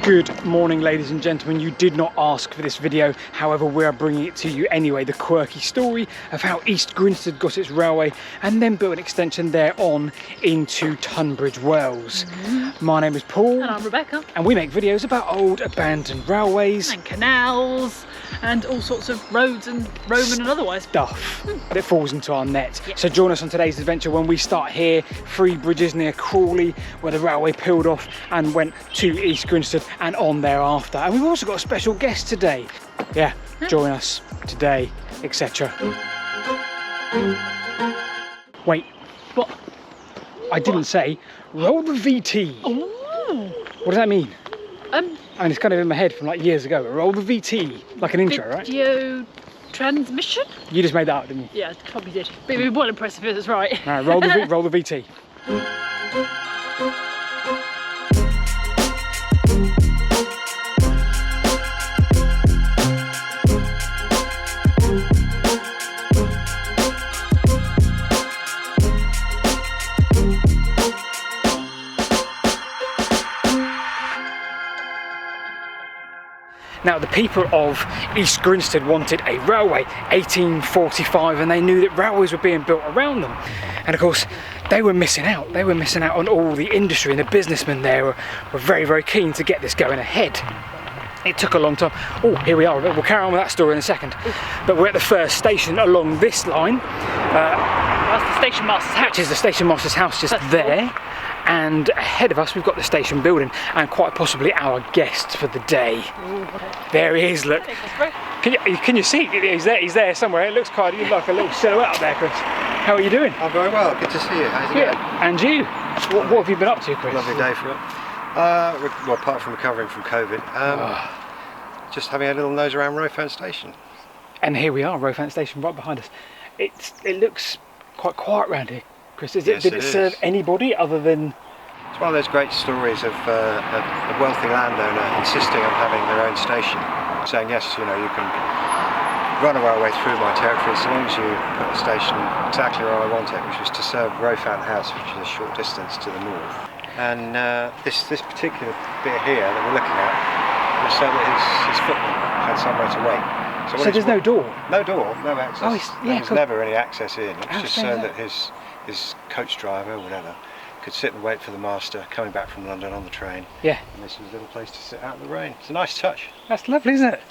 Good morning, ladies and gentlemen. You did not ask for this video, however we are bringing it to you anyway. The quirky story of how East Grinstead got its railway and then built an extension there on into Tunbridge Wells. My name is Paul. And I'm Rebecca. And we make videos about old abandoned railways. And canals and all sorts of roads and Roman and otherwise. Stuff that falls into our net. Yes. So join us on today's adventure when we start here, 3 bridges near Crawley, where the railway peeled off and went to East Grinstead and on thereafter. And we've also got a special guest today. Yeah, join us today, etc. Wait, What? I didn't say roll the VT. Oh. What does that mean? I mean, it's kind of in my head from like years ago. Roll the VT, like an intro, right? Video transmission? You just made that up, didn't you? Yeah, probably did. But it'd be well impressive if it's right. All right, roll the VT. Now, the people of East Grinstead wanted a railway, 1845, and they knew that railways were being built around them. And of course, they were missing out. They were missing out on all the industry, and the businessmen there were very, very keen to get this going ahead. It took a long time. Oh, here we are. We'll carry on with that story in a second. But we're at the first station along this line. That's the station master's house. Which is the station master's house just there. And ahead of us we've got the station building and quite possibly our guest for the day. Ooh. There he is, look. Can you see? He's there somewhere. It looks kind of like a little silhouette up there, Chris. How are you doing? I'm very well, good to see you. How's it going? And you? What have you been up to, Chris? Lovely day for it. Well, apart from recovering from COVID, just having a little nose around Rowfant Station. And here we are, Rowfant Station, right behind us. It looks quite quiet around here, Chris. Did it serve anybody other than... It's one of those great stories of a wealthy landowner insisting on having their own station, saying, yes, you know, you can run a railway through my territory so long as you put the station exactly where I want it, which was to serve Rowfant House, which is a short distance to the north. And this particular bit here that we're looking at was so that his footman had somewhere to wait. So there's no door? No door, no access. Oh, yeah, There's never any access in. It's just so that? that his coach driver or whatever could sit and wait for the master coming back from London on the train. Yeah. And this was a little place to sit out in the rain. It's a nice touch. That's lovely, isn't it?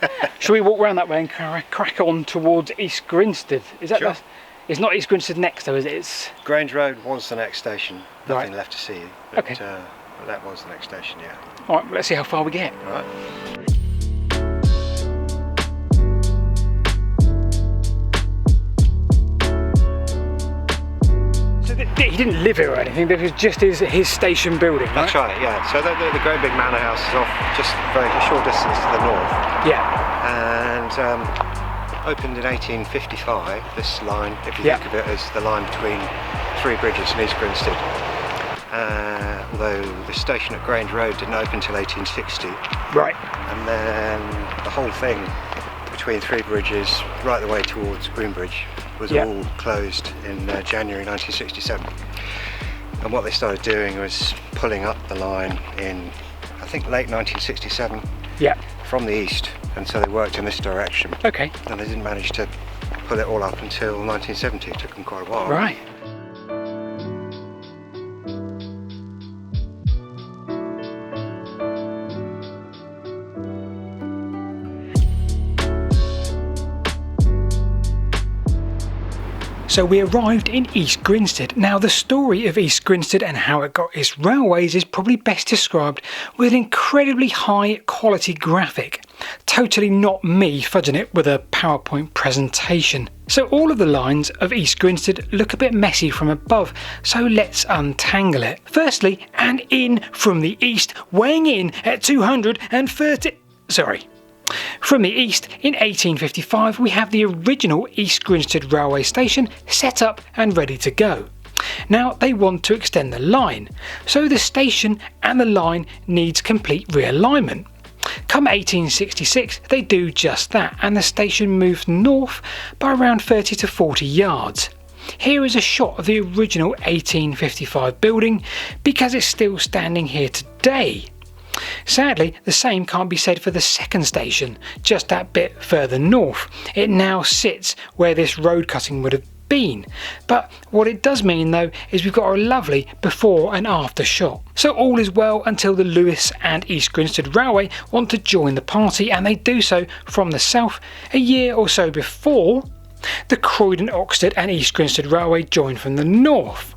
Shall we walk round that way and crack on towards East Grinstead? Is that Sure. It's not East Grinstead next though, is it? It's... Grange Road was the next station. Nothing Right. left to see. But, Okay. but that was the next station, yeah. All right, let's see how far we get. All right. He didn't live here or anything, it was just his station building, right? That's right, yeah. So the great big manor house is off just a short distance to the north. Yeah. And opened in 1855, this line, if you think of it as the line between 3 bridges in East Grinstead. Although the station at Grange Road didn't open until 1860. Right. And then the whole thing between 3 bridges right the way towards Greenbridge was all closed in January 1967. And what they started doing was pulling up the line in, I think, late 1967 from the east, and so they worked in this direction. Okay. And they didn't manage to pull it all up until 1970. It took them quite a while. Right. So we arrived in East Grinstead. Now the story of East Grinstead and how it got its railways is probably best described with an incredibly high quality graphic. Totally not me fudging it with a PowerPoint presentation. So all of the lines of East Grinstead look a bit messy from above, so let's untangle it. Firstly, and in from the east, weighing in at 230... From the east, in 1855, we have the original East Grinstead railway station set up and ready to go. Now they want to extend the line, so the station and the line needs complete realignment. Come 1866, they do just that, and the station moves north by around 30 to 40 yards. Here is a shot of the original 1855 building because it's still standing here today. Sadly, the same can't be said for the second station, just that bit further north. It now sits where this road cutting would have been. But what it does mean though is we've got a lovely before and after shot. So all is well until the Lewes and East Grinstead Railway want to join the party, and they do so from the south a year or so before the Croydon, Oxted and East Grinstead Railway join from the north.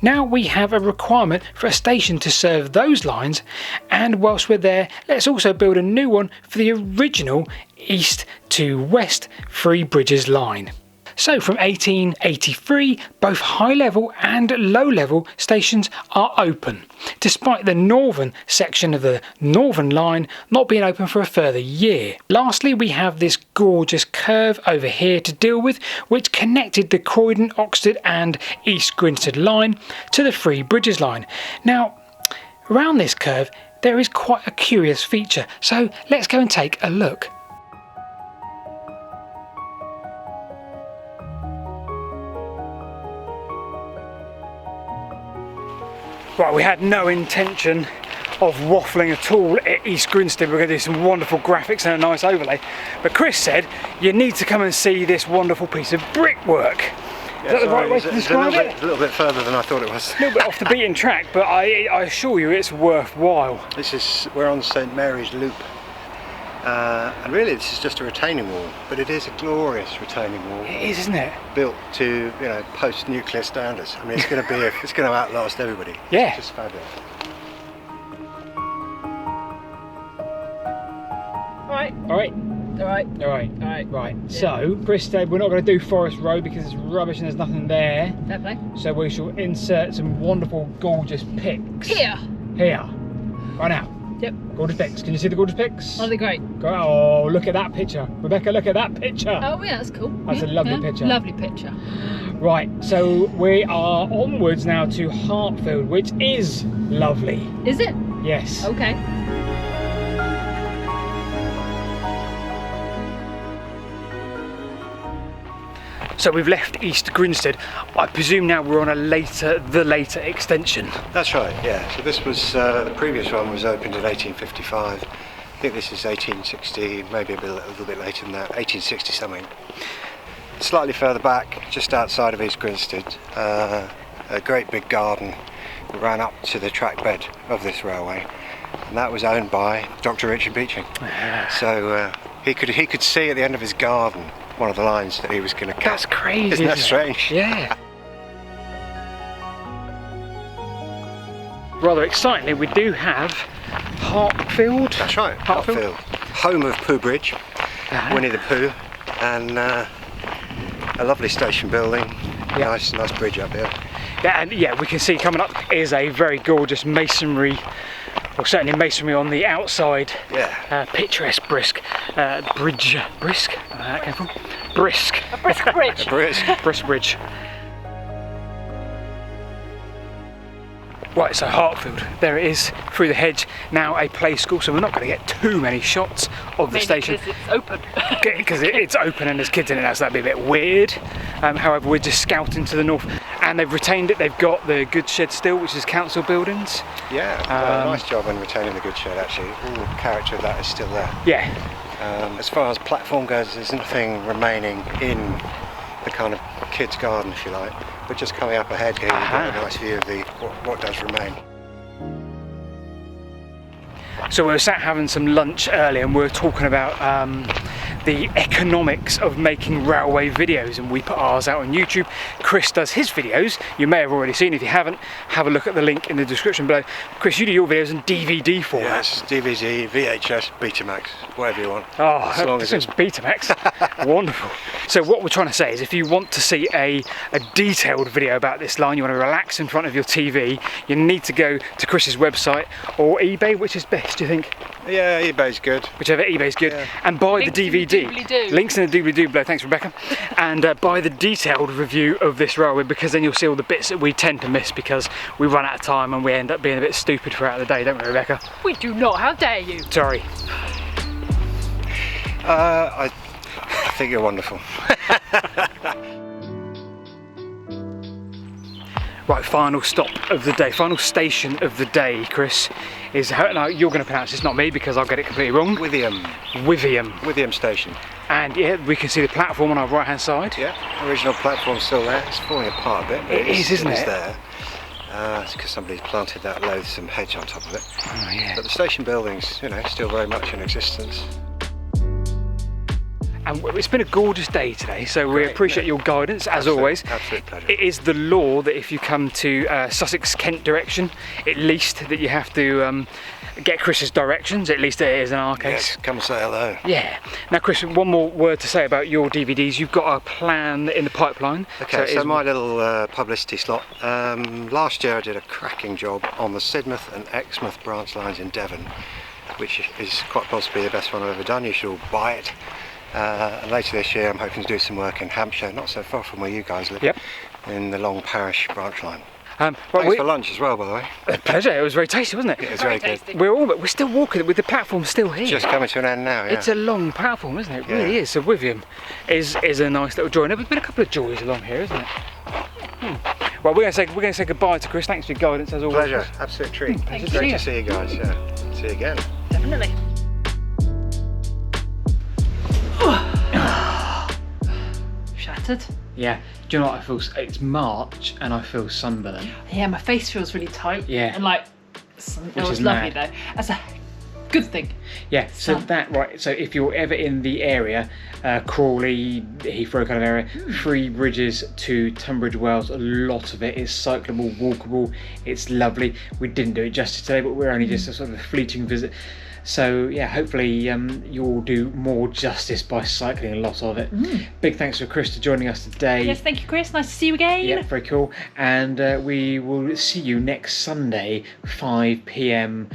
Now we have a requirement for a station to serve those lines, and whilst we're there, let's also build a new one for the original east to west Three Bridges line. So from 1883, both high level and low level stations are open, despite the northern section of the northern line not being open for a further year. Lastly, we have this gorgeous curve over here to deal with, which connected the Croydon, Oxted and East Grinstead line to the Three Bridges line. Now, around this curve, there is quite a curious feature, so let's go and take a look. Right, we had no intention of waffling at all at East Grinstead. We're going to do some wonderful graphics and a nice overlay. But Chris said you need to come and see this wonderful piece of brickwork. Is that the right way to describe it? It's a little bit further than I thought it was. A little bit off the beaten track, but I assure you it's worthwhile. We're on St Mary's Loop. And really this is just a retaining wall, but it is a glorious retaining wall. It is, isn't it? Built to, you know, post-nuclear standards. I mean, it's going to outlast everybody. Yeah. It's just fabulous. Right. So, Chris said we're not going to do Forest Road because it's rubbish and there's nothing there. Fair play. So we shall insert some wonderful, gorgeous pics. Here. Right now. Yep. Gorgeous pics. Can you see the gorgeous pics? Oh, they're great. Oh, look at that picture. Rebecca, look at that picture. Oh, yeah, that's cool. That's a lovely picture. Lovely picture. Right, so we are onwards now to Hartfield, which is lovely. Is it? Yes. Okay. So we've left East Grinstead. I presume now we're on the later extension. That's right, yeah. So this was, the previous one was opened in 1855. I think this is 1860, maybe a little bit later than that, 1860 something. Slightly further back, just outside of East Grinstead, a great big garden that ran up to the track bed of this railway. And that was owned by Dr. Richard Beeching. So he could see at the end of his garden one of the lines that he was going to cut. That's crazy. Isn't that strange? Yeah. Rather excitingly, we do have Harpfield. That's right, Harpfield. Home of Pooh Bridge, Winnie the Pooh, and a lovely station building. Yeah. Nice bridge up here. Yeah, and yeah, we can see coming up is a very gorgeous masonry, or certainly masonry on the outside. Yeah. Picturesque brisk bridge. Brisk? Where that came from? Brisk. A brisk bridge. Brisk bridge. Right, so Hartfield, there it is, through the hedge, now a play school, so we're not going to get too many shots of the station. Because it's open. Because it's open and there's kids in it now, so that'd be a bit weird. However, we're just scouting to the north, and they've retained it. They've got the goods shed still, which is council buildings. Yeah, nice job on retaining the goods shed actually. All the character of that is still there. Yeah. As far as platform goes, there's nothing remaining in the kind of kids' garden, if you like. But just coming up ahead here, you've got a nice view of what does remain. So we were sat having some lunch earlier, and we were talking about the economics of making railway videos, and we put ours out on YouTube. Chris does his videos. You may have already seen. If you haven't, have a look at the link in the description below. Chris, you do your videos in DVD format. Yes, DVD, VHS, Betamax, whatever you want. Oh, as long as it's it's Betamax. Wonderful. So what we're trying to say is, if you want to see a detailed video about this line, you want to relax in front of your TV, you need to go to Chris's website or eBay. Which is best, do you think? Yeah, eBay's good. Whichever, eBay's good. Yeah. And buy Links the DVD. Links in the doobly-doo below. Thanks, Rebecca. And buy the detailed review of this railway, because then you'll see all the bits that we tend to miss because we run out of time and we end up being a bit stupid throughout the day, don't we, Rebecca? We do not. How dare you? Sorry. I think you're wonderful. Right, final stop of the day, final station of the day, Chris, is, now you're going to pronounce this, not me, because I'll get it completely wrong. Withyham Station. And yeah, we can see the platform on our right hand side. Yeah, original platform's still there. It's falling apart a bit. But It is, isn't it? It's there. It's because somebody's planted that loathsome hedge on top of it. Oh, yeah. But the station building's, you know, still very much in existence. And it's been a gorgeous day today, so we appreciate your guidance as always. Absolute pleasure. It is the law that if you come to Sussex, Kent direction, at least that you have to get Chris's directions, at least it is in our case. Yes, come say hello. Yeah. Now Chris, one more word to say about your DVDs. You've got a plan in the pipeline. Okay, so my little publicity slot. Last year I did a cracking job on the Sidmouth and Exmouth branch lines in Devon, which is quite possibly the best one I've ever done. You should all buy it. And later this year I'm hoping to do some work in Hampshire, not so far from where you guys live, in the Long Parish branch line. Thanks for lunch as well, by the way. A pleasure, it was very tasty, wasn't it? It was very good. We're still walking with the platform still here. It's just coming to an end now, yeah. It's a long platform, isn't it? It really is. So Withyham is a nice little joy. There's been a couple of joys along here, isn't it? Well, we're going to say goodbye to Chris. Thanks for your guidance as always. Pleasure, absolute treat. Thank Great you. to see you guys, yeah. See you again. Definitely. Shattered. Yeah. Do you know what I feel? It's March and I feel sunburned. Yeah, my face feels really tight. Yeah. And like, it was is lovely mad. though. That's a good thing. Yeah, so Sun. so if you're ever in the area, Crawley, Heathrow kind of area, Three Bridges to Tunbridge Wells, a lot of it is cyclable, walkable, it's lovely. We didn't do it justice today, but we're only just a sort of a fleeting visit. So yeah, hopefully you'll do more justice by cycling a lot of it. Big thanks to Chris for joining us today. Yes, thank you, Chris. Nice to see you again. Yeah, very cool. And we will see you next Sunday, 5 p.m.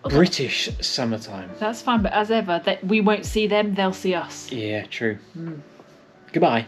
British summertime. That's fine, but as ever, we won't see them, they'll see us. Yeah, true. Goodbye.